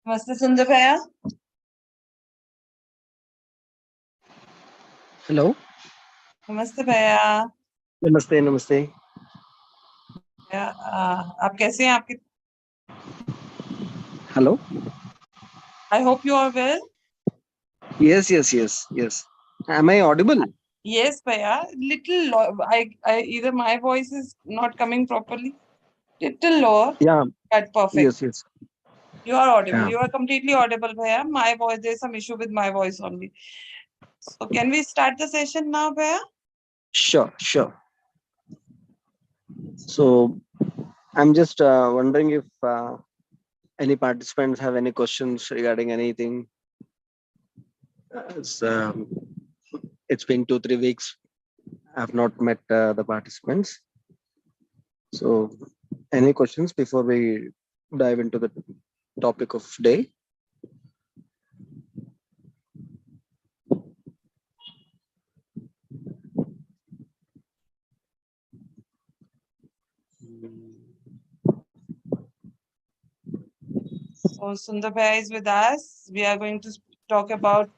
नमस्ते संजय भैया। हेलो। नमस्ते भैया। नमस्ते नमस्ते। भैया, आप कैसे हैं? आपके hello. I hope you are well. Yes yes yes yes. Am I audible? Yes भैया, little I either my voice is not coming properly, little lower, Yeah. but perfect. Yes yes. You are audible. Yeah. You are completely audible भैया. My voice, there's some issue with my voice only. So can we start the session now भैया? Sure sure. So I'm just wondering if any participants have any questions regarding anything. It's, um, it's been 2-3 weeks. I've not met the participants. So any questions before we dive into the topic of day? So Sundar Bhai is with us. We are going to talk about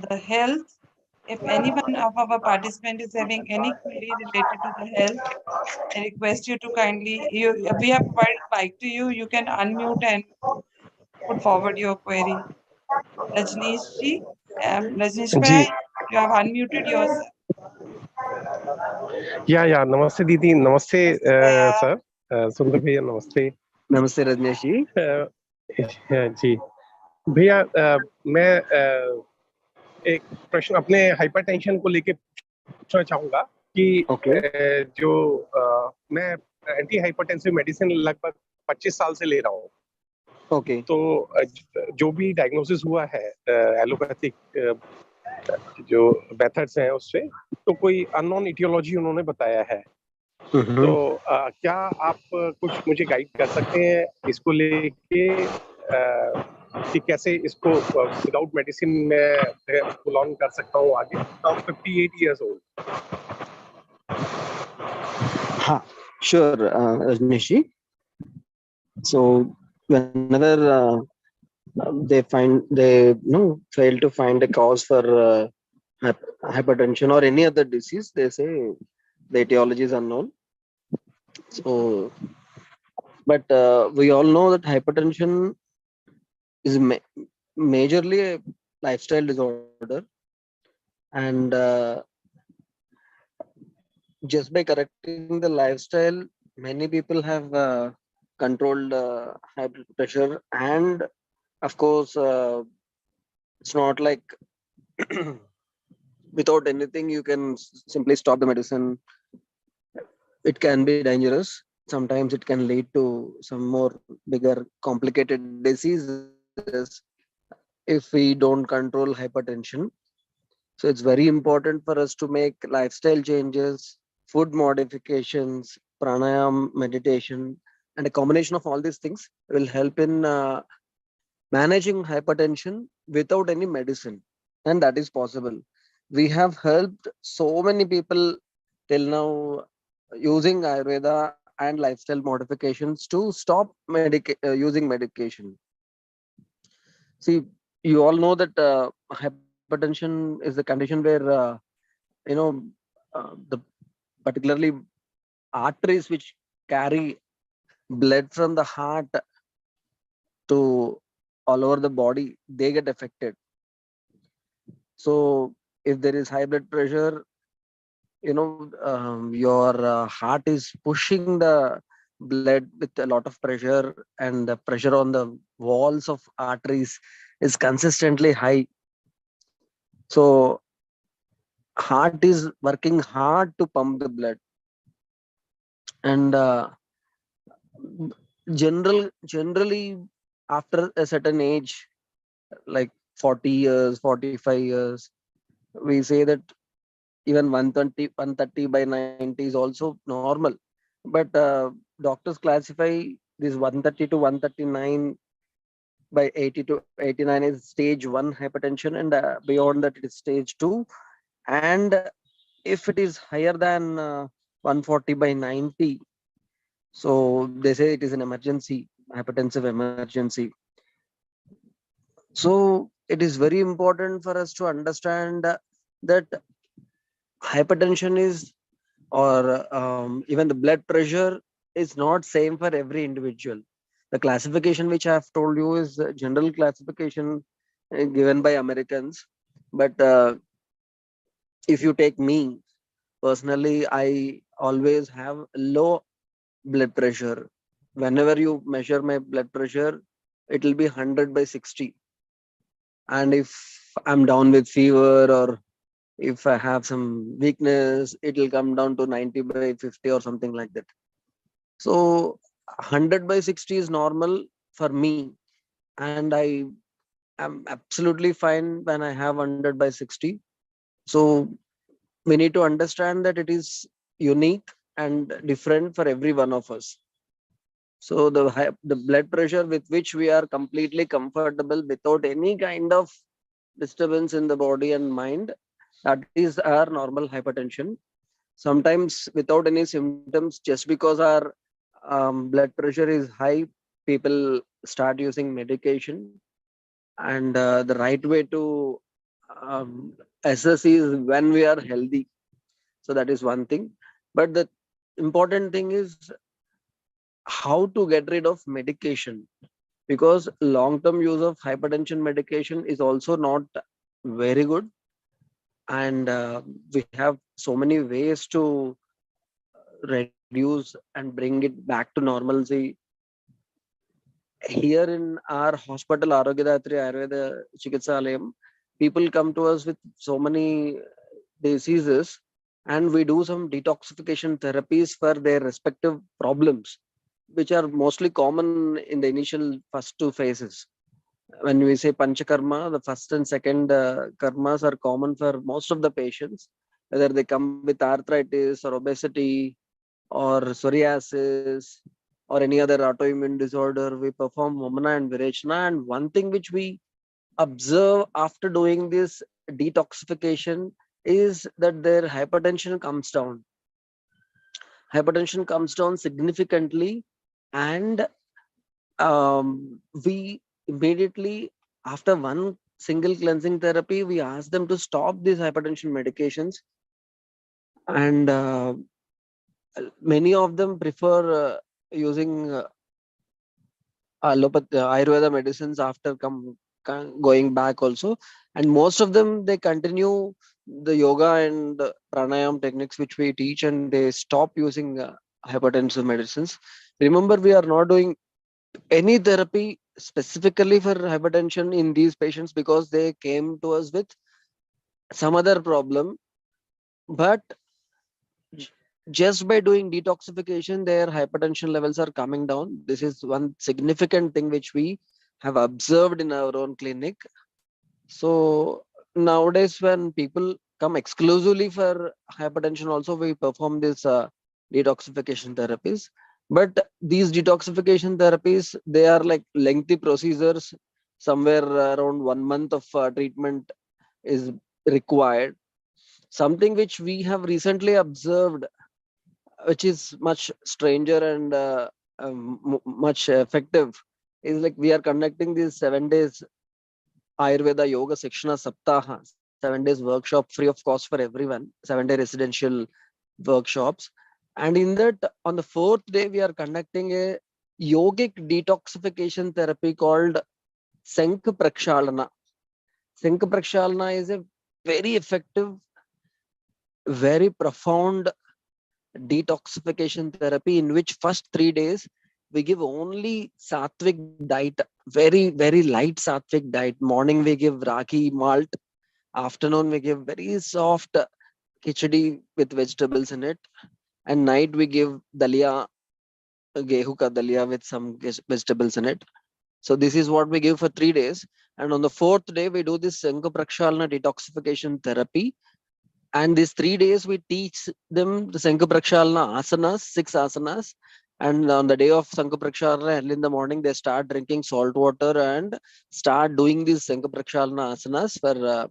the health. If any one of our participant is having any query related to the health, I request you to kindly, we have provided mic to you. You can unmute and put forward your query. Rajneesh ji, Rajneesh ji bhai, you have unmuted yourself. या नमस्ते दीदी, नमस्ते sir, सुंदर भैया नमस्ते। Namaste Rajneesh ji. जी भैया, मैं एक प्रश्न अपने हाइपरटेंशन को लेके पूछना चाहूंगा कि जो मैं एंटी हाइपरटेंसिव मेडिसिन लगभग 25 साल से ले रहा हूँ। ओके। तो जो भी डायग्नोसिस हुआ है एलोपैथिक जो मेथड्स हैं उससे, तो कोई अननोन इटियोलॉजी उन्होंने बताया है। तो क्या आप कुछ मुझे गाइड कर सकते हैं इसको लेके कि कैसे इसको विदाउट मेडिसिन में पुल ऑन कर सकता हूँ आगे? I am 58 years old. हाँ, sure, Rajneesh ji. So whenever they fail to find a cause for hypertension or any other disease, they say the etiology is unknown. So, but we all know that hypertension is majorly a lifestyle disorder, and just by correcting the lifestyle, many people have controlled high blood pressure. And of course, it's not like without anything you can simply stop the medicine. It can be dangerous. Sometimes it can lead to some more bigger complicated diseases if we don't control hypertension. So it's very important for us to make lifestyle changes, food modifications, pranayam, meditation, and a combination of all these things will help in managing hypertension without any medicine. And that is possible. We have helped so many people till now using Ayurveda and lifestyle modifications to stop using medication. See, you all know that hypertension is the condition where the particularly arteries which carry blood from the heart to all over the body, they get affected. So if there is high blood pressure, your heart is pushing the blood with a lot of pressure, and the pressure on the walls of arteries is consistently high. So heart is working hard to pump the blood, and generally after a certain age, like 40 years, 45 years, we say that even 130/90 is also normal. But doctors classify this 130 to 139/80 to 89 is stage 1 hypertension, and beyond that it is stage 2. And if it is higher than 140/90, so they say it is an emergency, hypertensive emergency. So it is very important for us to understand that hypertension is, or even the blood pressure is not same for every individual. The classification which I have told you is a general classification given by Americans. But if you take me personally, I always have low blood pressure. Whenever you measure my blood pressure, it will be 100 by 60. And if I'm down with fever, or if I have some weakness, it will come down to 90 by 50 or something like that. So 100 by 60 is normal for me, and I am absolutely fine when I have 100 by 60. So we need to understand that it is unique and different for every one of us. So the blood pressure with which we are completely comfortable without any kind of disturbance in the body and mind, that is our normal hypertension. Sometimes without any symptoms, just because our blood pressure is high, people start using medication. And the right way to um, assess is when we are healthy. So that is one thing. But the important thing is how to get rid of medication, because long term use of hypertension medication is also not very good. And we have so many ways to reduce and bring it back to normalcy. Here in our hospital, Arogyadatri Ayurveda Chikitsalayam, people come to us with so many diseases, and we do some detoxification therapies for their respective problems, which are mostly common in the initial first two phases. When we say panchakarma, the first and second karmas are common for most of the patients, whether they come with arthritis or obesity or psoriasis or any other autoimmune disorder. We perform Vamana and Virechana. And one thing which we observe after doing this detoxification is that their hypertension comes down. Hypertension comes down significantly, and we immediately, after one single cleansing therapy, we ask them to stop these hypertension medications. And many of them prefer using allopathy, Ayurveda medicines after going back also. And most of them, they continue the yoga and pranayam techniques which we teach, and they stop using hypertensive medicines. Remember, we are not doing any therapy specifically for hypertension in these patients because they came to us with some other problem. But j- just by doing detoxification, their hypertension levels are coming down. This is one significant thing which we have observed in our own clinic. So nowadays, when people come exclusively for hypertension, also we perform this detoxification therapies. But these detoxification therapies, they are like lengthy procedures. Somewhere around 1 month of treatment is required. Something which we have recently observed, which is much stranger and much effective, is like we are conducting these 7 days Ayurveda Yoga Shikshana Saptaha, 7 days workshop free of cost for everyone, 7-day residential workshops. And in that, on the fourth day, we are conducting a yogic detoxification therapy called Senk Prakshalana. Senk Prakshalana is a very effective, very profound detoxification therapy in which first 3 days we give only sattvic diet, very, very light sattvic diet. Morning we give ragi malt, afternoon we give very soft khichdi with vegetables in it, and night we give dalia, gehu ka dalia with some vegetables in it. So this is what we give for 3 days. And on the fourth day, we do this Sanka Prakshalana detoxification therapy. And these 3 days, we teach them the Sanka Prakshalana asanas, 6 asanas. And on the day of Sanka Prakshalana, early in the morning, they start drinking salt water and start doing these Sanka Prakshalana asanas for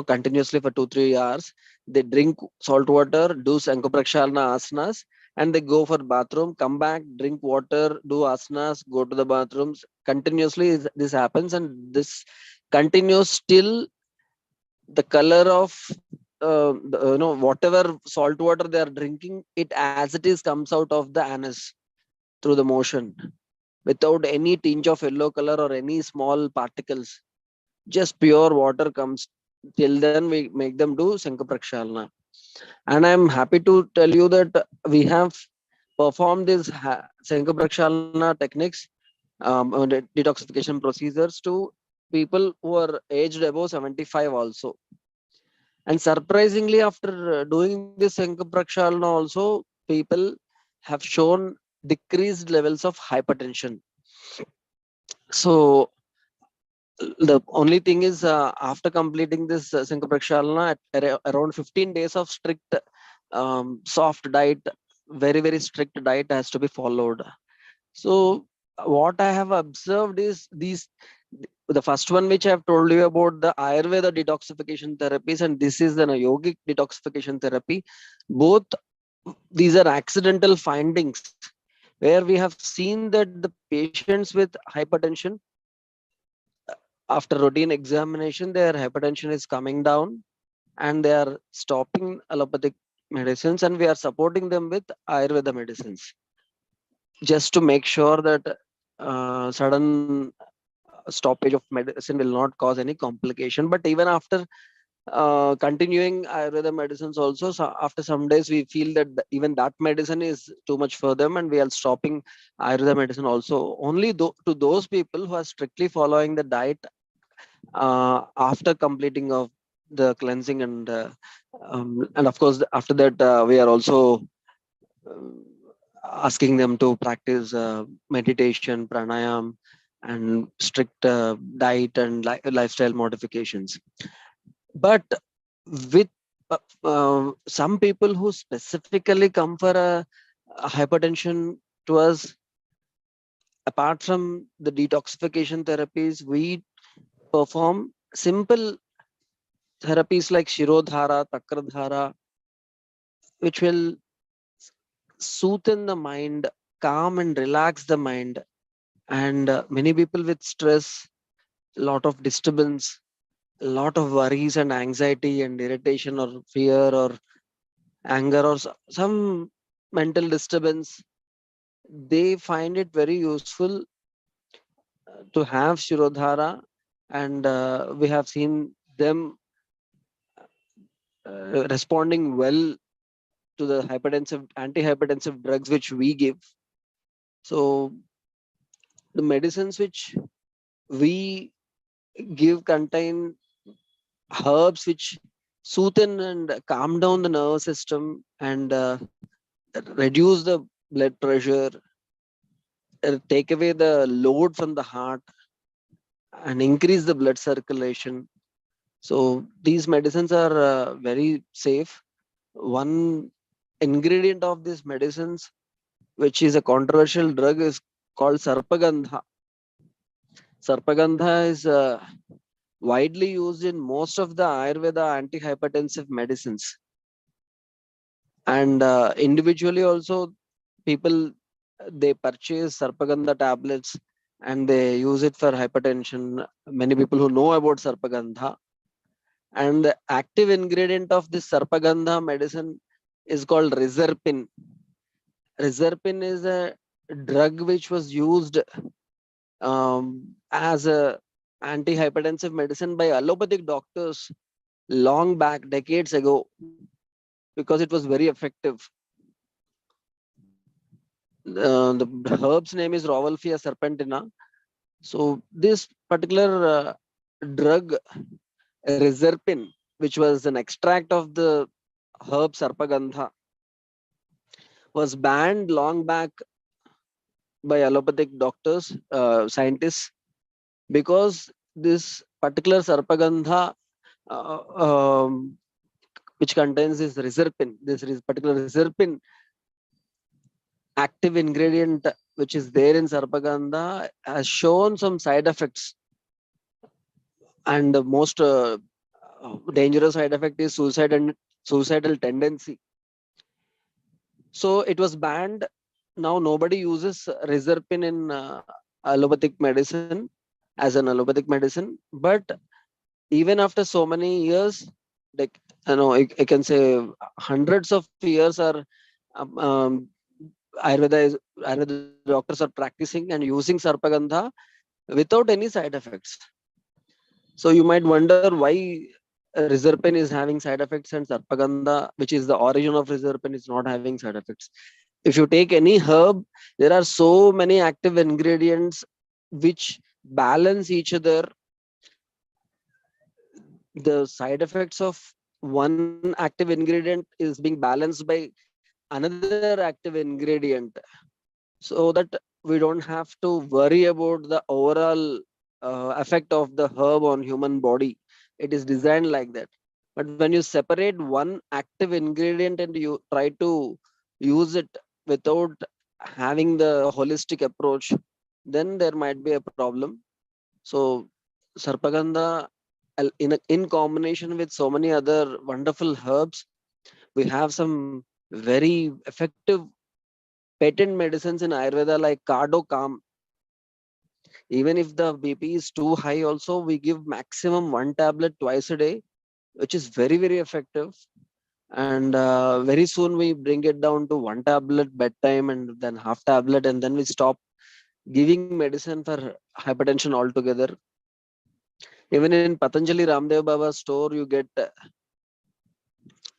continuously for 2-3 hours. They drink salt water, do Sanka Prakshalana asanas, and they go for bathroom, come back, drink water, do asanas, go to the bathrooms. Continuously this happens, and this continues till the color of whatever salt water they are drinking, it as it is comes out of the anus through the motion without any tinge of yellow color or any small particles. Just pure water comes. Till then we make them do Shankha Prakshalana. And I'm happy to tell you that we have performed these Shankha Prakshalana techniques, detoxification procedures to people who are aged above 75 also. And surprisingly, after doing this Shankha Prakshalana also, people have shown decreased levels of hypertension. So the only thing is, after completing this Shankha Prakshalana, around 15 days of strict soft diet, very strict diet has to be followed. So what I have observed is the first one which I have told you about, the Ayurveda detoxification therapies, and this is the yogic detoxification therapy. Both these are accidental findings where we have seen that the patients with hypertension, after routine examination, their hypertension is coming down and they are stopping allopathic medicines, and we are supporting them with Ayurveda medicines just to make sure that sudden stoppage of medicine will not cause any complication. But even after continuing Ayurveda medicines also, so after some days we feel that even that medicine is too much for them, and we are stopping Ayurveda medicine also. Only to those people who are strictly following the diet after completing of the cleansing, and of course after that we are also um, asking them to practice meditation, pranayam, and strict diet and lifestyle modifications. But with some people who specifically come for a hypertension to us, apart from the detoxification therapies, we perform simple therapies like Shirodhara, Takradhara, which will soothe the mind, calm and relax the mind. And many people with stress, a lot of disturbance, a lot of worries and anxiety and irritation or fear or anger or some mental disturbance, they find it very useful to have Shirodhara. And we have seen them responding well to the antihypertensive drugs which we give. So the medicines which we give contain herbs which soothe and calm down the nervous system, and reduce the blood pressure, take away the load from the heart, and increase the blood circulation. So these medicines are very safe. One ingredient of these medicines, which is a controversial drug, is called Sarpagandha. Sarpagandha is widely used in most of the Ayurveda antihypertensive medicines. And individually also, people, they purchase Sarpagandha tablets and they use it for hypertension. Many people who know about Sarpagandha. And the active ingredient of this Sarpagandha medicine is called Reserpin. Reserpin is a drug which was used as a antihypertensive medicine by allopathic doctors long back, decades ago, because it was very effective. The herb's name is Rauwolfia serpentina. So this particular drug, Reserpin, which was an extract of the herb Sarpagandha, was banned long back by allopathic doctors, scientists, because this particular Sarpagandha, uh, um, which contains this Reserpin, particular Reserpin active ingredient which is there in Sarpagandha, has shown some side effects. And the most dangerous side effect is suicidal tendency. So it was banned. Now nobody uses reserpine in allopathic medicine as an allopathic medicine. But even after so many years, like I can say hundreds of years are um, um, Ayurveda doctors are practicing and using sarpagandha without any side effects. So you might wonder why reserpine is having side effects and sarpagandha, which is the origin of reserpine, is not having side effects. If you take any herb, there are so many active ingredients which balance each other. The side effects of one active ingredient is being balanced by another active ingredient, so that we don't have to worry about the overall effect of the herb on human body. It is designed like that. But when you separate one active ingredient and you try to use it without having the holistic approach, then there might be a problem. So sarpagandha, in combination with so many other wonderful herbs, we have some very effective patent medicines in Ayurveda like Cardo Calm. Even if the BP is too high, also we give maximum one tablet twice a day, which is very, very effective. And very soon we bring it down to one tablet bedtime and then half tablet, and then we stop giving medicine for hypertension altogether. Even in Patanjali Ramdev Baba's store, you get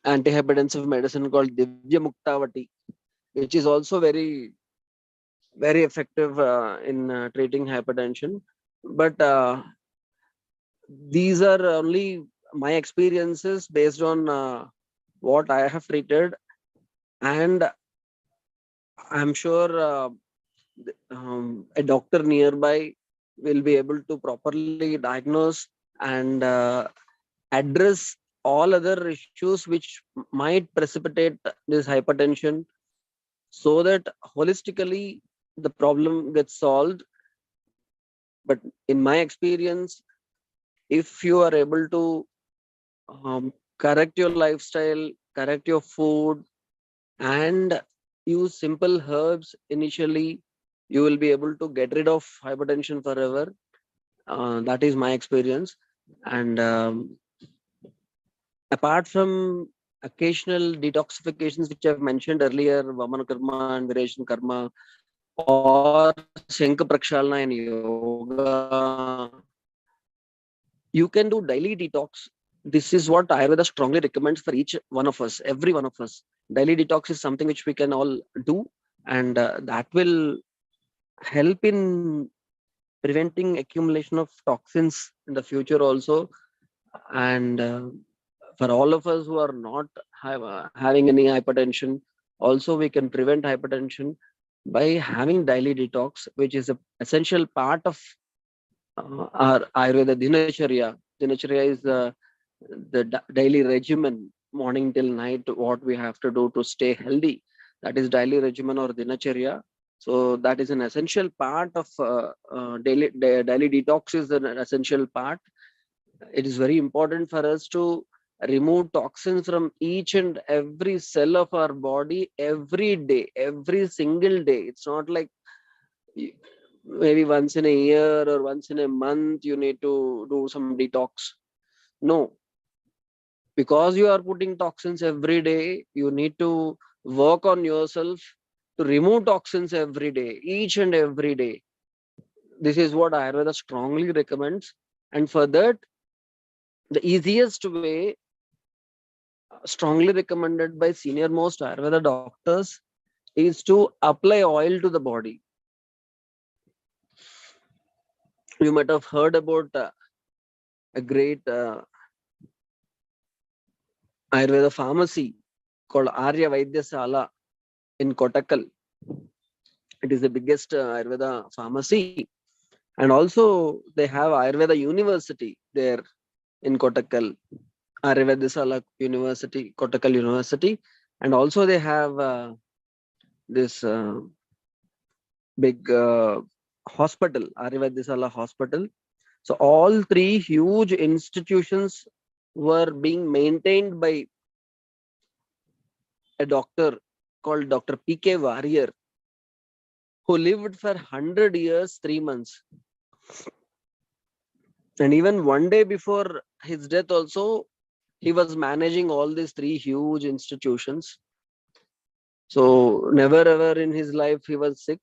antihypertensive medicine called Divya Muktavati, which is also very effective in treating hypertension. But these are only my experiences based on what I have treated, and I'm sure a doctor nearby will be able to properly diagnose and address all other issues which might precipitate this hypertension, so that holistically the problem gets solved. But in my experience, if you are able to correct your lifestyle, correct your food, and use simple herbs initially, you will be able to get rid of hypertension forever. That is my experience. And apart from occasional detoxifications, which I've mentioned earlier, Vamana Karma and Vireshna Karma, or Shanka Prakshalna in yoga, you can do daily detox. This is what Ayurveda strongly recommends for each one of us, every one of us. Daily detox is something which we can all do, and that will help in preventing accumulation of toxins in the future also. And for all of us who are not having any hypertension, also we can prevent hypertension by having daily detox, which is a essential part of our Ayurveda dinacharya. Dinacharya is the daily regimen, morning till night, what we have to do to stay healthy. That is daily regimen or dinacharya. So that is an essential part of daily detox is an essential part. It is very important for us to remove toxins from each and every cell of our body every day, every single day. It's not like maybe once in a year or once in a month you need to do some detox. No, because you are putting toxins every day, you need to work on yourself to remove toxins every day, each and every day. This is what Ayurveda strongly recommends. And for that, the easiest way, strongly recommended by senior most Ayurveda doctors, is to apply oil to the body. You might have heard about a great Ayurveda pharmacy called Arya Vaidyasala in Kottakkal. It is the biggest Ayurveda pharmacy. And also they have Ayurveda University there in Kottakkal, Arya Vaidyasala University, Kottakkal University. And also they have this big hospital, Arya Vaidyasala Hospital. So all three huge institutions were being maintained by a doctor called Dr. P.K. Warrior, who lived for 100 years, 3 months. And even one day before his death also, he was managing all these 3 huge institutions. So never ever in his life he was sick.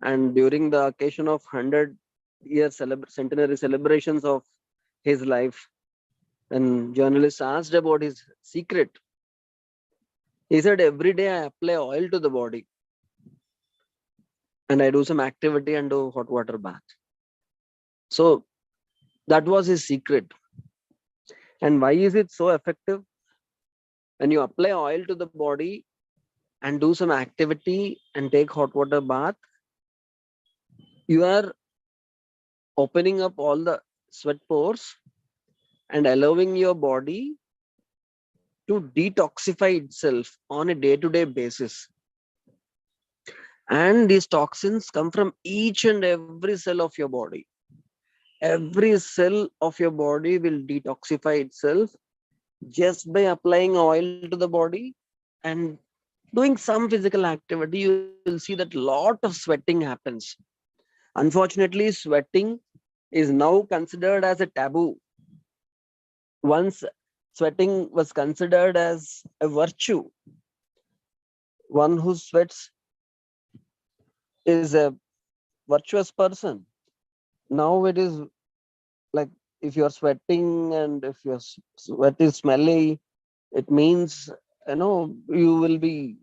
And during the occasion of 100-year centenary celebrations of his life, when journalists asked about his secret, he said, every day I apply oil to the body and I do some activity and do hot water bath. So that was his secret. And why is it so effective? When you apply oil to the body and do some activity and take hot water bath, you are opening up all the sweat pores and allowing your body to detoxify itself on a day-to-day basis. And these toxins come from each and every cell of your body. Every cell of your body will detoxify itself just by applying oil to the body and doing some physical activity. You will see that lot of sweating happens. Unfortunately, sweating is now considered as a taboo. Once sweating was considered as a virtue. One who sweats is a virtuous person. Now it is like, if you're sweating and if your sweat is smelly, it means, you will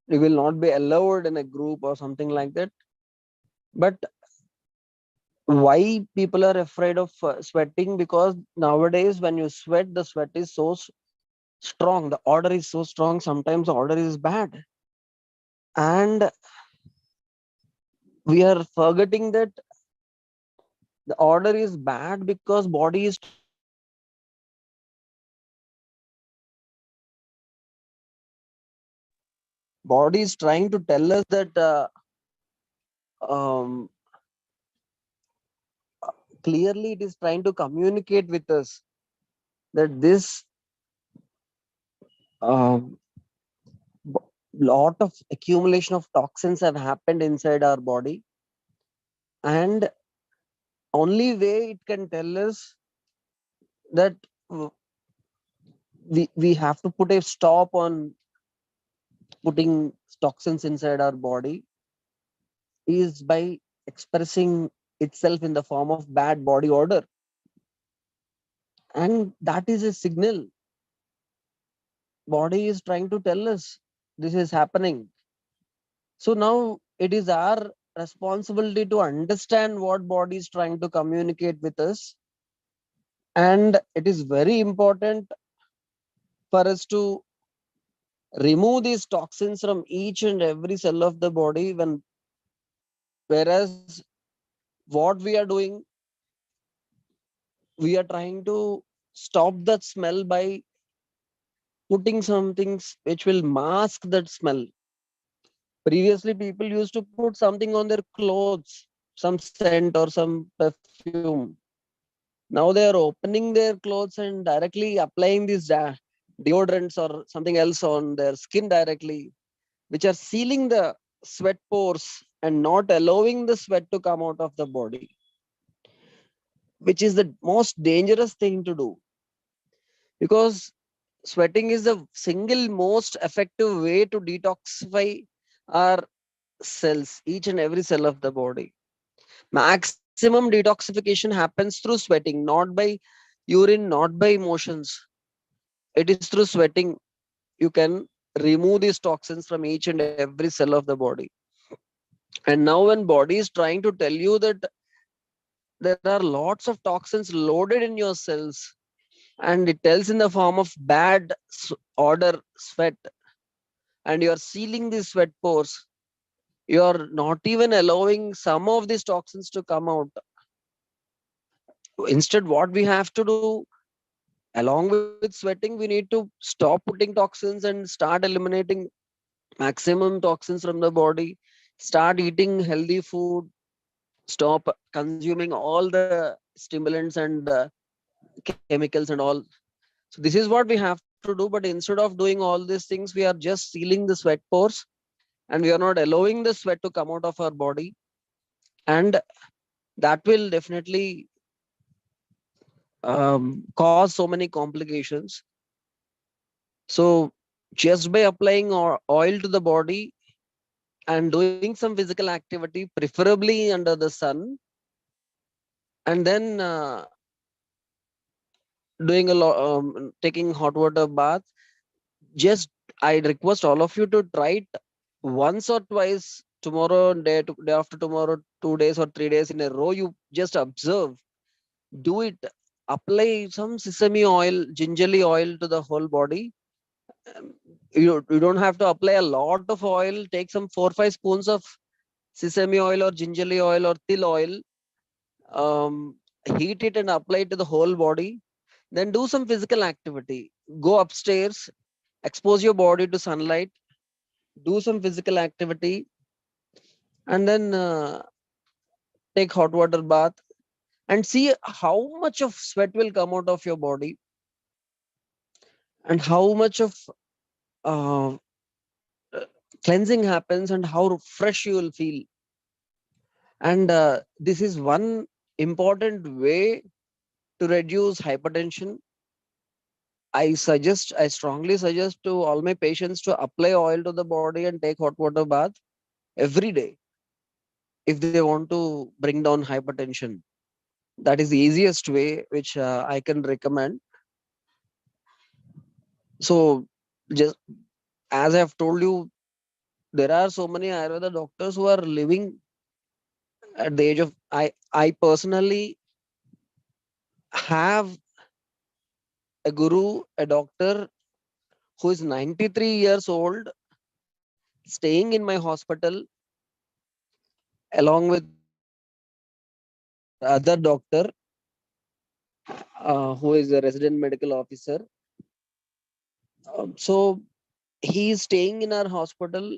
not be allowed in a group or something like that. But why people are afraid of sweating? Because nowadays when you sweat, the sweat is so strong, the odor is so strong, sometimes the odor is bad. And we are forgetting that the odor is bad because body is trying to tell us that um, clearly it is trying to communicate with us that this um, lot of accumulation of toxins have happened inside our body, and only way it can tell us that we have to put a stop on putting toxins inside our body is by expressing itself in the form of bad body odor. And that is a signal. Body is trying to tell us this is happening. So now it is our responsibility to understand what body is trying to communicate with us. And it is very important for us to remove these toxins from each and every cell of the body, whereas what we are doing, we are trying to stop that smell by putting some things which will mask that smell. Previously people used to put something on their clothes, some scent or some perfume. Now they are opening their clothes and directly applying these deodorants or something else on their skin directly, which are sealing the sweat pores and not allowing the sweat to come out of the body, which is the most dangerous thing to do. Because sweating is the single most effective way to detoxify our cells, each and every cell of the body. Maximum detoxification happens through sweating, not by urine, not by emotions. It is through sweating you can remove these toxins from each and every cell of the body. And now when body is trying to tell you that there are lots of toxins loaded in your cells, and it tells in the form of bad odor, sweat, and you are sealing these sweat pores, you are not even allowing some of these toxins to come out. Instead, what we have to do, along with sweating, we need to stop putting toxins and start eliminating maximum toxins from the body, start eating healthy food, stop consuming all the stimulants and chemicals and all. So this is what we have to do. to do, but instead of doing all these things, we are just sealing the sweat pores and we are not allowing the sweat to come out of our body. And that will definitely cause so many complications. So just by applying oil to the body and doing some physical activity, preferably under the sun, and then doing a lot, taking hot water bath, just I request all of you to try it once or twice, tomorrow, day after tomorrow, 2 days or 3 days in a row. You just observe, do it, apply some sesame oil, gingerly oil to the whole body. Um, you don't have to apply a lot of oil. Take some 4 5 spoons of sesame oil or gingerly oil or til oil, um, heat it and apply it to the whole body. Then do some physical activity. Go upstairs, expose your body to sunlight, do some physical activity, and then take hot water bath and see how much of sweat will come out of your body and how much of uh, cleansing happens and how fresh you will feel. And this is one important way to reduce hypertension. I strongly suggest to all my patients to apply oil to the body and take hot water bath every day if they want to bring down hypertension. That is the easiest way which I can recommend. So just as I've told you, there are so many Ayurveda doctors who are living at the age of, I personally have a guru, a doctor who is 93 years old, staying in my hospital along with other doctor who is a resident medical officer. So he is staying in our hospital.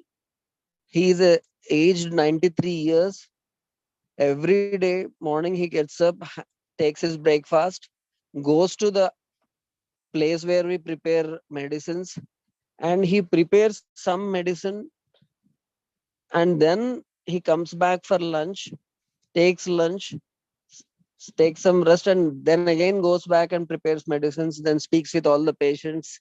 He is aged 93 years. Every day morning he gets up, takes his breakfast, goes to the place where we prepare medicines, and he prepares some medicine, and then he comes back for lunch, takes lunch, takes some rest, and then again goes back and prepares medicines, then speaks with all the patients.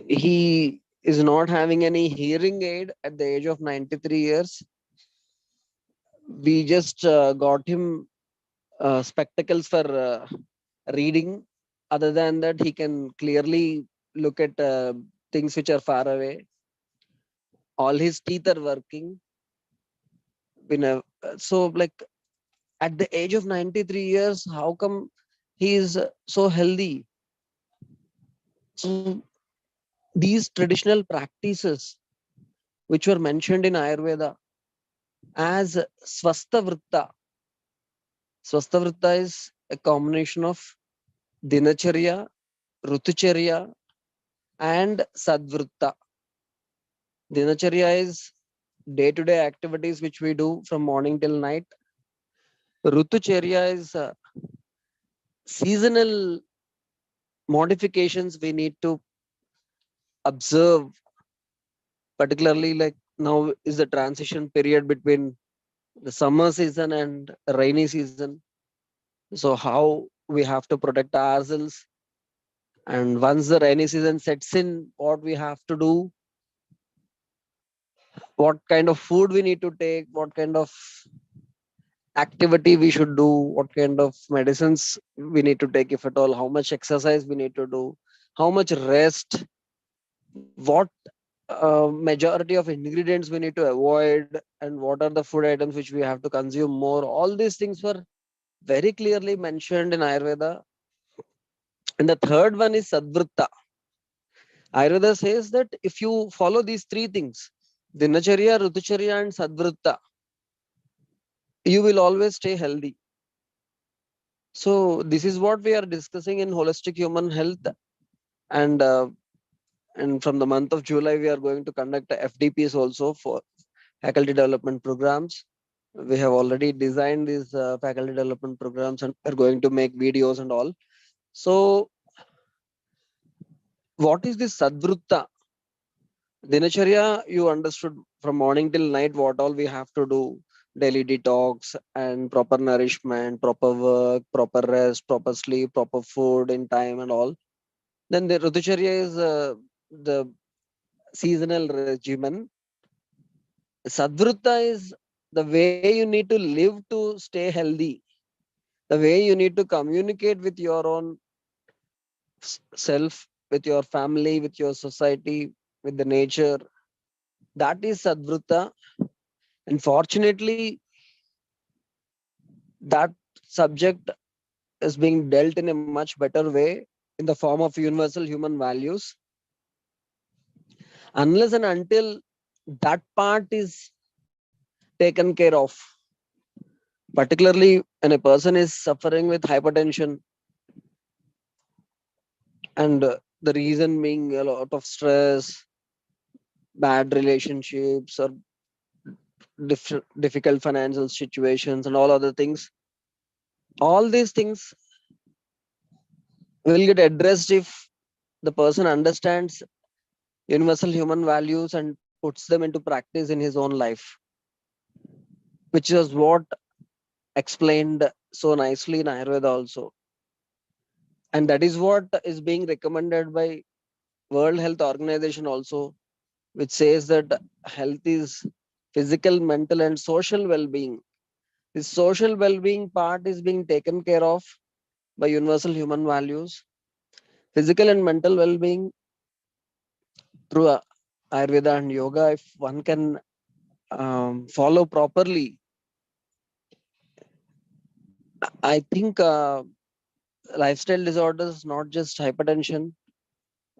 He is not having any hearing aid at the age of 93 years. We just got him spectacles for reading. Other than that, he can clearly look at things which are far away. All his teeth are working. So, like, at the age of 93 years, how come he is so healthy? So, these traditional practices, which were mentioned in Ayurveda as Swastha Vritta. Swastha Vritta is a combination of Dinacharya, Rutucharya, and Sadvritta. Dinacharya is day-to-day activities which we do from morning till night. Rutucharya is seasonal modifications we need to observe, particularly like now is the transition period between the summer season and rainy season. So how we have to protect ourselves, and once the rainy season sets in, what we have to do, what kind of food we need to take, what kind of activity we should do, what kind of medicines we need to take, if at all, how much exercise we need to do, how much rest, what majority of ingredients we need to avoid, and what are the food items which we have to consume more. All these things were very clearly mentioned in Ayurveda. And the third one is Sadvritta. Ayurveda says that if you follow these three things, Dinacharya, Rutucharya, and Sadvritta, you will always stay healthy. So this is what we are discussing in holistic human health, and from the month of July we are going to conduct FDPs also for faculty development programs. We have already designed these faculty development programs and are going to make videos and all. So what is this Sadvrutta? Dinacharya, you understood from morning till night what all we have to do. Daily detox and proper nourishment, proper work, proper rest, proper sleep, proper food in time and all. Then the Rutucharya is the seasonal regimen. Sadvrutta is the way you need to live to stay healthy, the way you need to communicate with your own self, with your family, with your society, with the nature. That is Sadvrutta. And fortunately, that subject is being dealt in a much better way in the form of universal human values. Unless and until that part is taken care of, particularly when a person is suffering with hypertension, and the reason being a lot of stress, bad relationships, or difficult financial situations, and all other things, all these things will get addressed if the person understands universal human values and puts them into practice in his own life, which is what explained so nicely in Ayurveda also. And that is what is being recommended by World Health Organization also, which says that health is physical, mental, and social well-being. This social well-being part is being taken care of by universal human values. Physical and mental well-being through Ayurveda and yoga, if one can follow properly, I think lifestyle disorders, not just hypertension,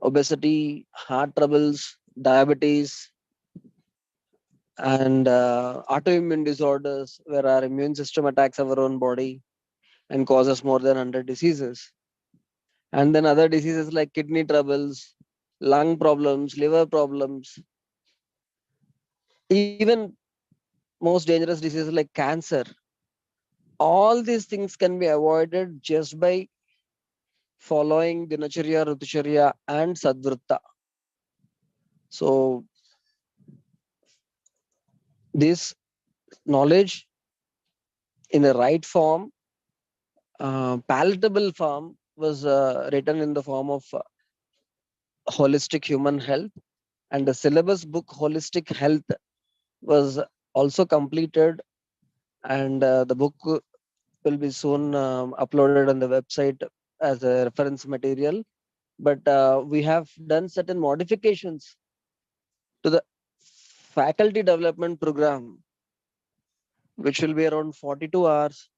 obesity, heart troubles, diabetes, and autoimmune disorders, where our immune system attacks our own body and causes more than 100 diseases. And then other diseases like kidney troubles, lung problems, liver problems, even most dangerous diseases like cancer. All these things can be avoided just by following Dinacharya, Rutucharya, and Sadvrutta. So, this knowledge in the right form, palatable form, was written in the form of holistic human health, and the syllabus book holistic health was also completed, and the book will be soon uploaded on the website as a reference material. But we have done certain modifications to the faculty development program, which will be around 42 hours,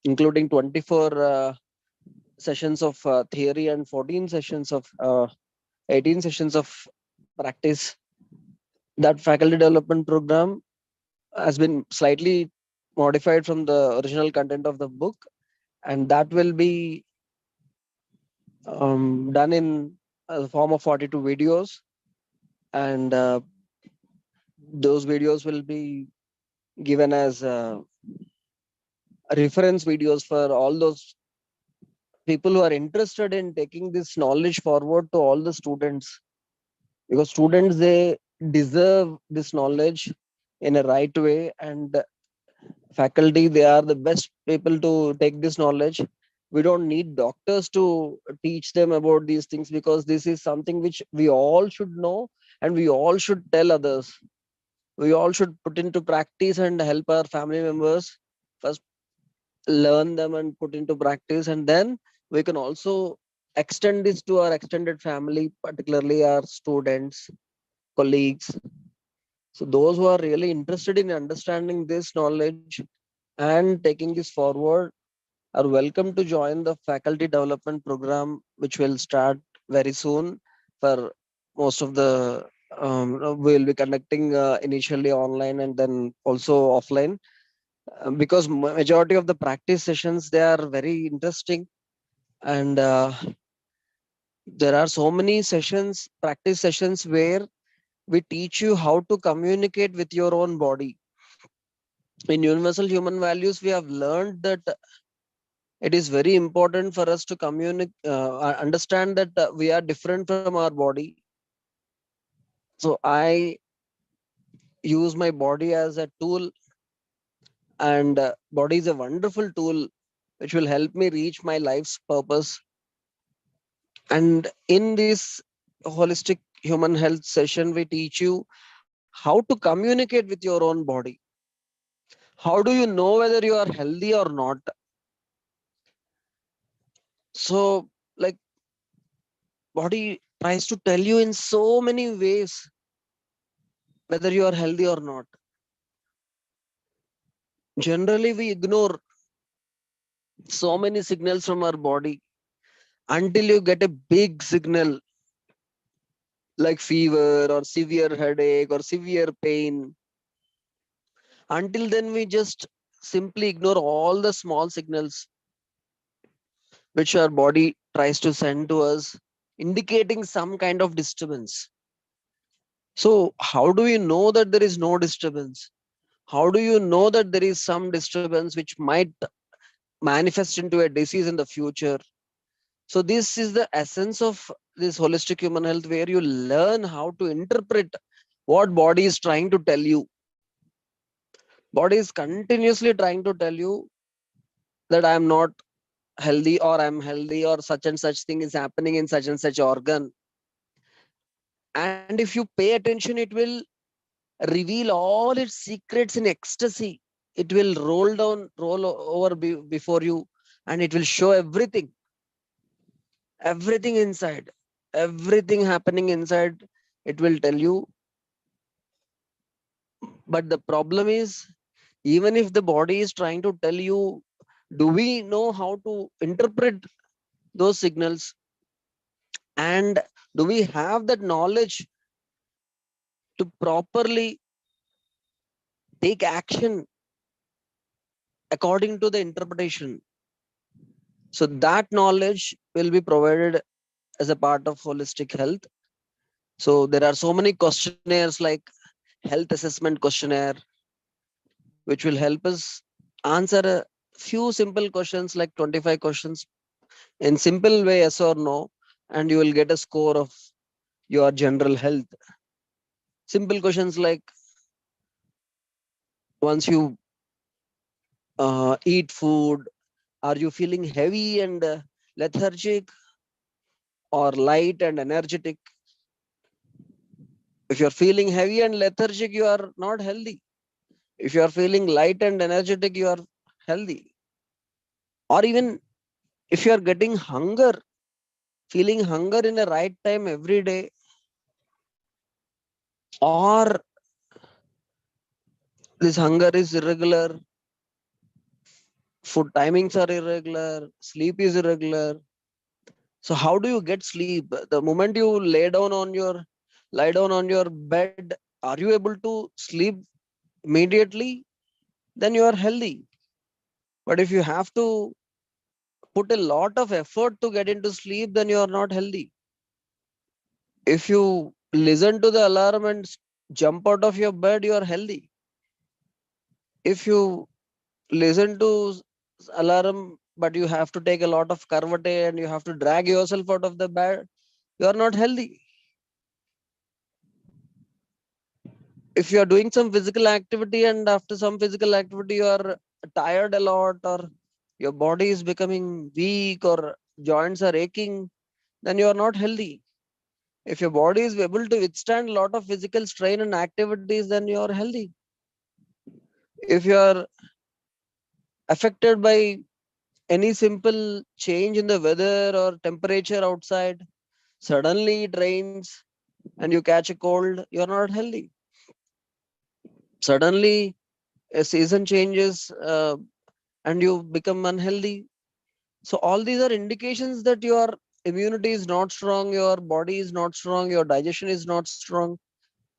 including 24 sessions of theory and 14 sessions of 18 sessions of practice. That faculty development program has been slightly modified from the original content of the book, and that will be done in the form of 42 videos, and those videos will be given as reference videos for all those people who are interested in taking this knowledge forward to all the students, because students, they deserve this knowledge in a right way, and faculty, they are the best people to take this knowledge. We don't need doctors to teach them about these things, because this is something which we all should know, and we all should tell others. We all should put into practice and help our family members first learn them and put into practice, and then we can also extend this to our extended family, particularly our students, colleagues. So those who are really interested in understanding this knowledge and taking this forward are welcome to join the faculty development program, which will start very soon. For most of the we'll be conducting initially online and then also offline, because majority of the practice sessions, they are very interesting, and there are so many sessions, practice sessions, where we teach you how to communicate with your own body. In universal human values, we have learned that it is very important for us to understand that we are different from our body. So I use my body as a tool, and body is a wonderful tool which will help me reach my life's purpose. And in this holistic human health session, we teach you how to communicate with your own body. How do you know whether you are healthy or not? So, like, body tries to tell you in so many ways whether you are healthy or not. Generally, we ignore so many signals from our body until you get a big signal like fever or severe headache or severe pain. Until then, we just simply ignore all the small signals which our body tries to send to us, indicating some kind of disturbance. So, how do you know that there is no disturbance? How do you know that there is some disturbance which might manifest into a disease in the future? So, this is the essence of this holistic human health, where you learn how to interpret what body is trying to tell you. Body is continuously trying to tell you that I am not healthy, or I'm healthy, or such and such thing is happening in such and such organ. And if you pay attention, it will reveal all its secrets in ecstasy. It will roll over before you, and it will show everything inside, everything happening inside. It will tell you. But the problem is, even if the body is trying to tell you, do we know how to interpret those signals? And do we have that knowledge to properly take action according to the interpretation? So that knowledge will be provided as a part of holistic health. So there are so many questionnaires like health assessment questionnaire, which will help us answer a few simple questions like 25 questions in simple way, yes or no, and you will get a score of your general health. Simple questions like, once you eat food, are you feeling heavy and lethargic, or light and energetic? If you're feeling heavy and lethargic, you are not healthy. If you are feeling light and energetic, you are healthy. Or even if you are getting hunger, feeling hunger in the right time every day, or this hunger is irregular, food timings are irregular, sleep is irregular. So how do you get sleep? The moment you lie down on your bed, are you able to sleep immediately? Then you are healthy. But if you have to put a lot of effort to get into sleep, then you are not healthy. If you listen to the alarm and jump out of your bed, you are healthy. If you listen to alarm, but you have to take a lot of karvate and you have to drag yourself out of the bed, you are not healthy. If you are doing some physical activity and after some physical activity you are tired a lot, or your body is becoming weak, or joints are aching, then you are not healthy. If your body is able to withstand a lot of physical strain and activities, then you are healthy. If you are affected by any simple change in the weather or temperature outside, suddenly it rains and you catch a cold, you are not healthy. Suddenly a season changes and you become unhealthy. So all these are indications that your immunity is not strong, your body is not strong, your digestion is not strong,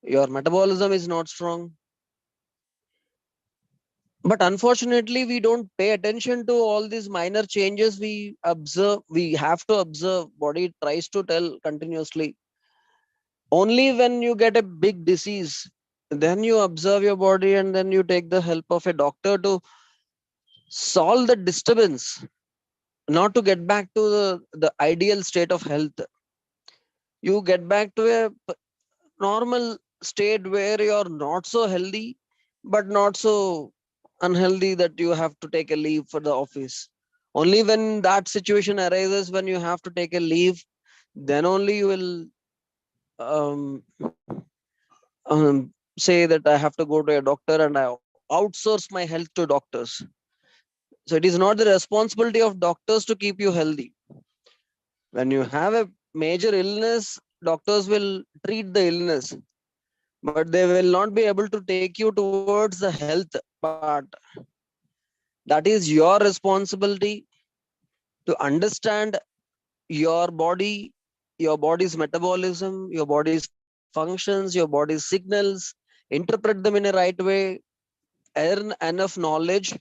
your metabolism is not strong. But unfortunately, we don't pay attention to all these minor changes. We have to observe. Body tries to tell continuously. Only when you get a big disease, then you observe your body and then you take the help of a doctor to solve the disturbance. not to get back to the ideal state of health. You get back to a normal state where you're not so healthy, but not so unhealthy that you have to take a leave for the office. Only when that situation arises, when you have to take a leave, then only you will um, say that I have to go to a doctor and I outsource my health to doctors. So it is not the responsibility of doctors to keep you healthy. When you have a major illness, doctors will treat the illness, but they will not be able to take you towards the health part. That is your responsibility to understand your body, your body's metabolism, your body's functions, your body's signals, interpret them in a right way, earn enough knowledge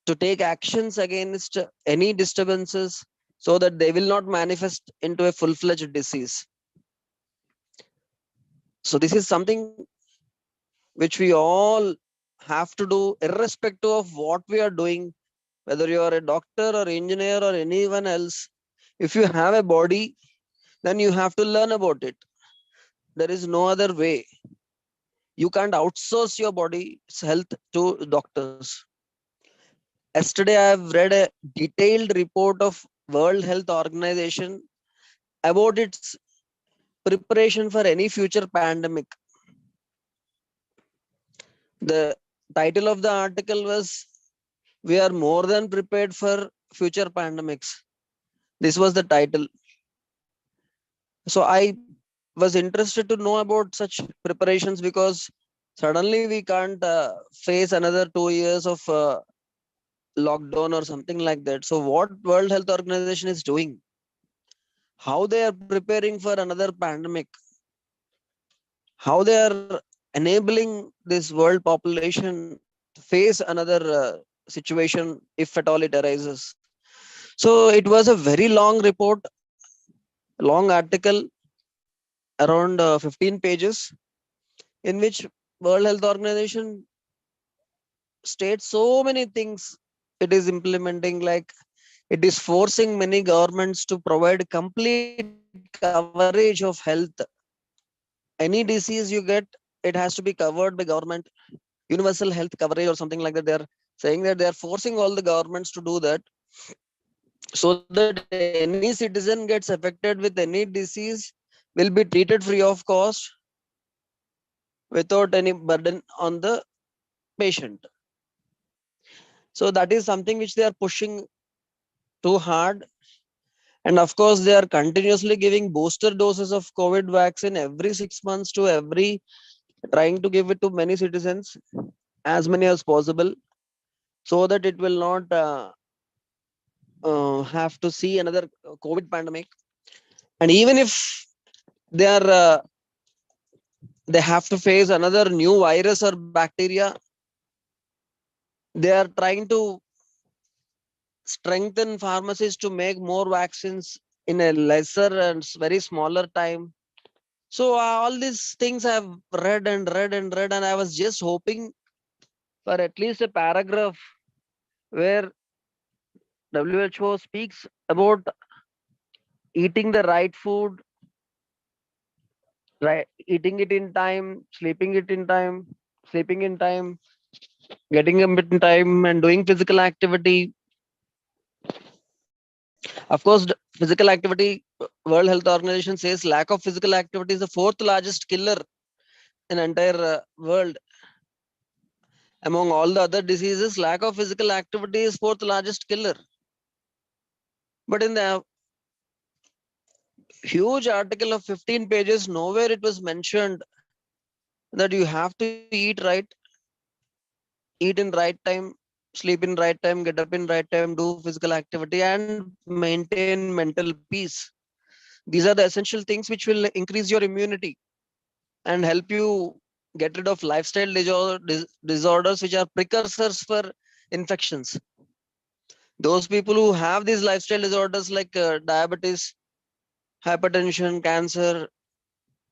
to take actions against any disturbances so that they will not manifest into a full-fledged disease. So this is something which we all have to do irrespective of what we are doing, whether you are a doctor or engineer or anyone else. If you have a body, then you have to learn about it. There is no other way. You can't outsource your body's health to doctors. Yesterday, I have read a detailed report of World Health Organization about its preparation for any future pandemic. The title of the article was "We are more than prepared for future pandemics." This was the title. So I was interested to know about such preparations because suddenly we can't face another 2 years of lockdown or something like that. So what World Health Organization is doing, how they are preparing for another pandemic, how they are enabling this world population to face another situation if at all it arises. So it was a very long report, long article, around 15 pages, in which World Health Organization states so many things it is implementing, like it is forcing many governments to provide complete coverage of health. Any disease you get, it has to be covered by government, universal health coverage or something like that. They are saying that they are forcing all the governments to do that so that any citizen gets affected with any disease will be treated free of cost without any burden on the patient. So that is something which they are pushing too hard. And of course, they are continuously giving booster doses of COVID vaccine every 6 months to every, trying to give it to many citizens, as many as possible, so that it will not have to see another COVID pandemic. And even if they are, they have to face another new virus or bacteria, they are trying to strengthen pharmacies to make more vaccines in a lesser and very smaller time. So all these things I've read and read and read, and I was just hoping for at least a paragraph where WHO speaks about eating the right food, right, eating it in time, sleeping in time, getting a bit in time, and doing physical activity. Of course, physical activity, World Health Organization says lack of physical activity is the fourth largest killer in entire world. Among all the other diseases, lack of physical activity is fourth largest killer. But in the huge article of 15 pages, nowhere it was mentioned that you have to eat right, eat in right time, sleep in right time, get up in right time, do physical activity, and maintain mental peace. These are the essential things which will increase your immunity and help you get rid of lifestyle disorders which are precursors for infections. Those people who have these lifestyle disorders like diabetes, hypertension, cancer,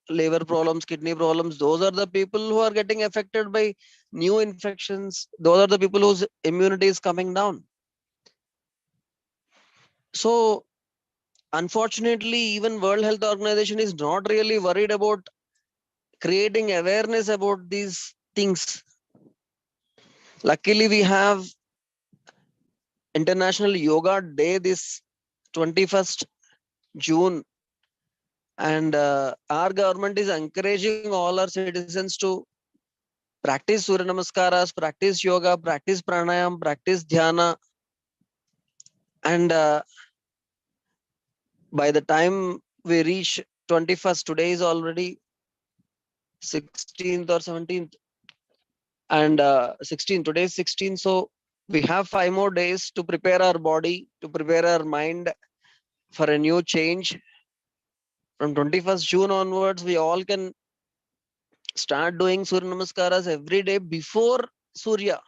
liver problems, kidney problems, those are the people who are getting affected by new infections. Those are the people whose immunity is coming down. So unfortunately, even World Health Organization is not really worried about creating awareness about these things. Luckily, we have International Yoga Day this 21st June, and our government is encouraging all our citizens to practice Surya Namaskaras, practice yoga, practice pranayam, practice dhyana, and by the time we reach 21st, today is already 16th or 17th, and 16, today is 16. So we have 5 more days to prepare our body, to prepare our mind for a new change. From 21st June onwards, we all can start doing Surya Namaskaras every day before Surya,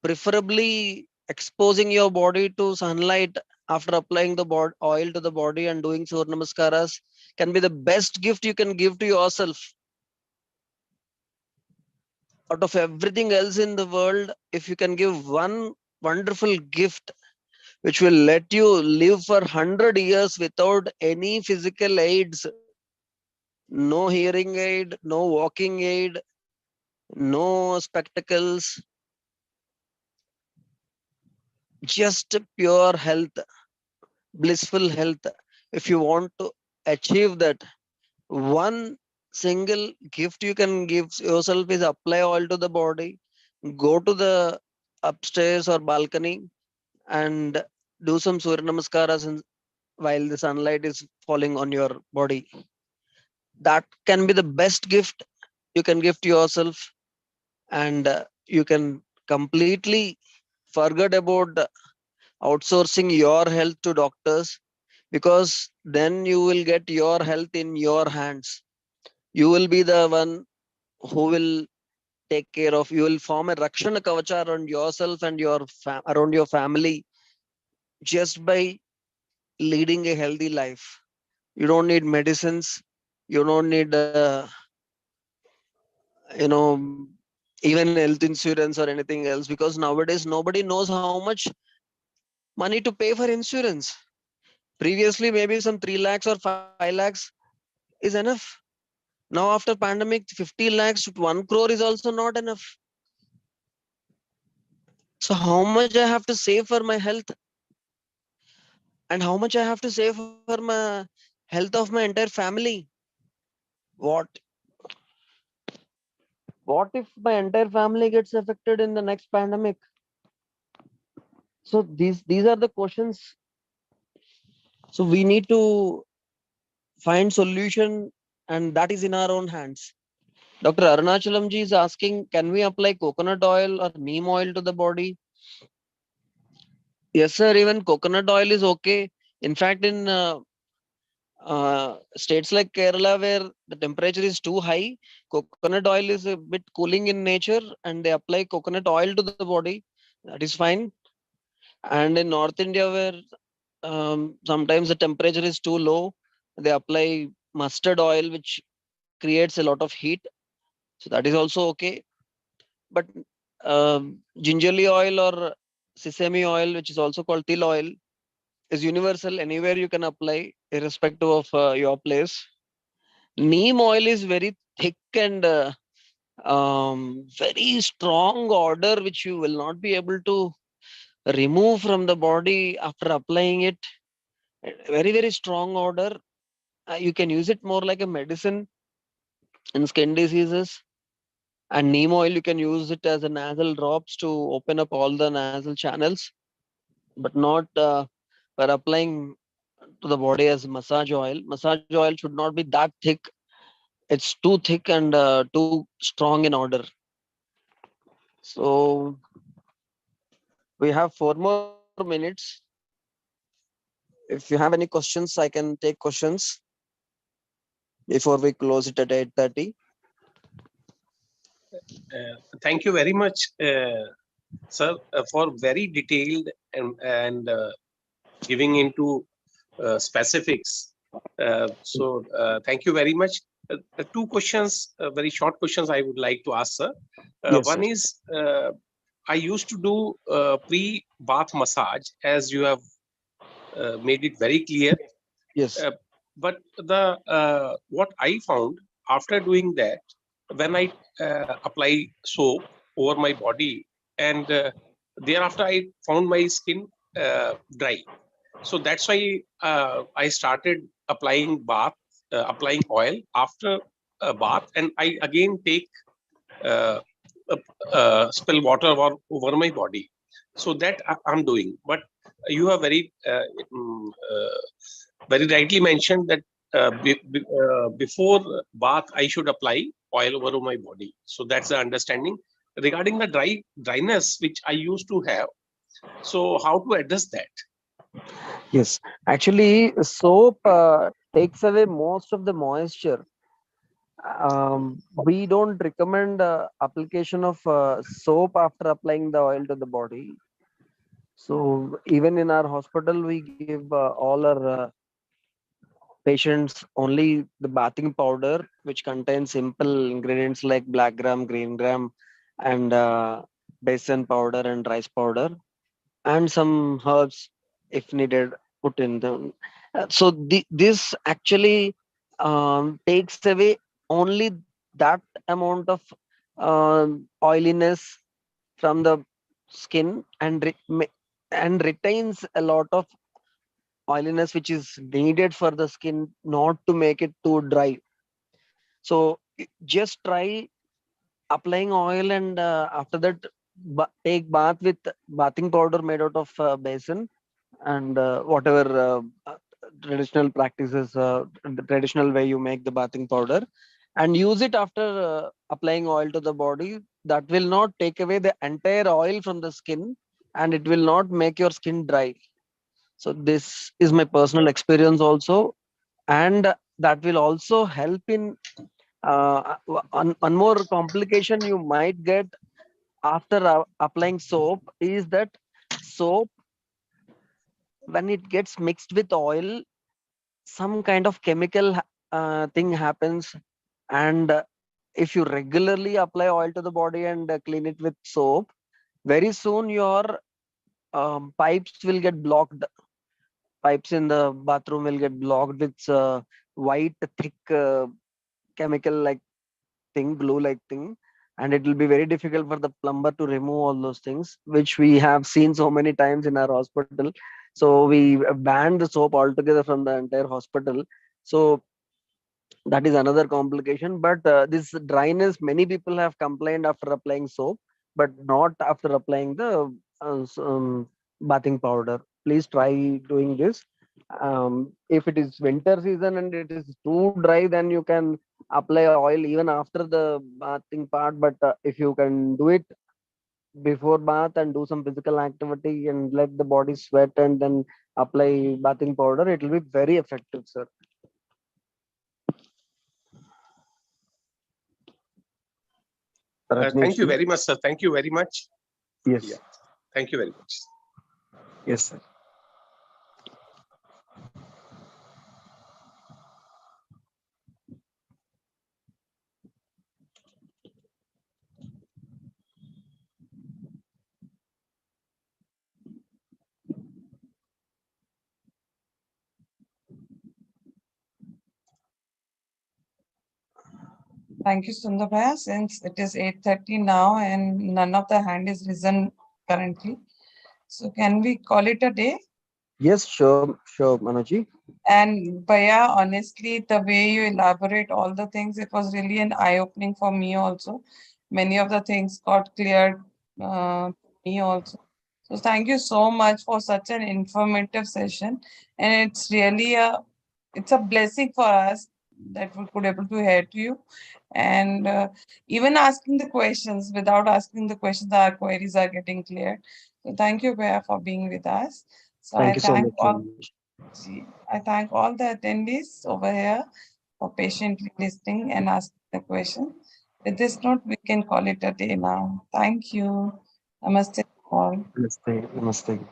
preferably exposing your body to sunlight after applying the oil to the body and doing Surya Namaskaras can be the best gift you can give to yourself. Out of everything else in the world, if you can give one wonderful gift which will let you live for 100 years without any physical aids, no hearing aid, no walking aid, no spectacles, just pure health, blissful health. If you want to achieve that, one single gift you can give yourself is apply oil to the body, go to the upstairs or balcony and do some Surya Namaskaras while the sunlight is falling on your body. That can be the best gift you can give to yourself, and you can completely forget about outsourcing your health to doctors, because then you will get your health in your hands. You will be the one who will take care of, you will form a rakshana kavacha around yourself and around your family just by leading a healthy life. You don't need medicines, you don't need you know even health insurance or anything else, because nowadays nobody knows how much money to pay for insurance. Previously maybe some 3 lakhs or 5 lakhs is enough. Now after pandemic, 50 lakhs to 1 crore is also not enough. So how much I have to save for my health, and how much I have to save for my health of my entire family? What what if my entire family gets affected in the next pandemic? So these are the questions. So we need to find solution, and that is in our own hands. Dr. Arunachalamji is asking, can we apply coconut oil or neem oil to the body? Yes, sir. Even coconut oil is okay. In fact, in states like Kerala, where the temperature is too high, coconut oil is a bit cooling in nature, and they apply coconut oil to the body. That is fine. And in North India, where sometimes the temperature is too low, they apply mustard oil, which creates a lot of heat. So that is also okay. But gingerly oil or sesame oil, which is also called til oil, is universal. Anywhere you can apply, irrespective of your place. Neem oil is very thick and very strong odor, which you will not be able to remove from the body after applying it. Very, very strong odor. You can use it more like a medicine in skin diseases. And neem oil, you can use it as a nasal drops to open up all the nasal channels, but not for applying to the body as massage oil. Massage oil should not be that thick. It's too thick and too strong in odor. So we have 4 more minutes. If you have any questions, I can take questions before we close it at 8:30. Thank you very much, sir, for very detailed and giving into specifics. Thank you very much. Two questions, very short questions I would like to ask, sir. Yes, One sir. is, I used to do pre-bath massage, as you have made it very clear. Yes. But the what I found after doing that, when I apply soap over my body, and thereafter I found my skin dry. So that's why I started applying oil after a bath, and I again take uh, spill water over my body. So that I'm doing. But you have very rightly mentioned that before bath I should apply oil over my body. So that's the understanding regarding the dryness which I used to have. So how to address that? Yes. Actually, soap takes away most of the moisture. We don't recommend application of soap after applying the oil to the body. So even in our hospital, we give all our patients only the bathing powder, which contains simple ingredients like black gram, green gram, and besan powder and rice powder, and some herbs if needed put in them. So this actually takes away only that amount of oiliness from the skin, and and retains a lot of oiliness which is needed for the skin not to make it too dry. So just try applying oil, and after that take bath with bathing powder made out of basin, and whatever traditional practices, the traditional way you make the bathing powder, and use it after applying oil to the body. That will not take away the entire oil from the skin, and it will not make your skin dry. So this is my personal experience also, and that will also help in one more complication you might get after applying soap is that soap, when it gets mixed with oil, some kind of chemical thing happens, and if you regularly apply oil to the body and clean it with soap, very soon your pipes will get blocked. Pipes in the bathroom will get blocked with white thick chemical like thing, glue like thing, and it will be very difficult for the plumber to remove all those things, which we have seen so many times in our hospital. So we banned the soap altogether from the entire hospital. So that is another complication. But this dryness, many people have complained after applying soap, but not after applying the bathing powder. Please try doing this. If it is winter season and it is too dry, then you can apply oil even after the bathing part. But if you can do it before bath and do some physical activity and let the body sweat and then apply bathing powder, it will be very effective, sir. Thank Rajneesh you ji? very much, sir. Thank you very much. Yes. Yeah, thank you very much. Yes, sir. Thank you, Sundarbhaya. Since it is 8:30 now and none of the hand is risen currently, so can we call it a day? Yes, sure, Manoji. And Baya, honestly, the way you elaborate all the things, it was really an eye-opening for me also. Many of the things got cleared to me also. So thank you so much for such an informative session. And it's a blessing for us that we could able to hear to you. And even asking the questions, without asking the questions, our queries are getting cleared. So thank you, Baya, for being with us. So Thank I you so thank much, all Manish. I thank all the attendees over here for patiently listening and asking the question. With this note, we can call it a day now. Thank you. Namaste all. Namaste. Namaste.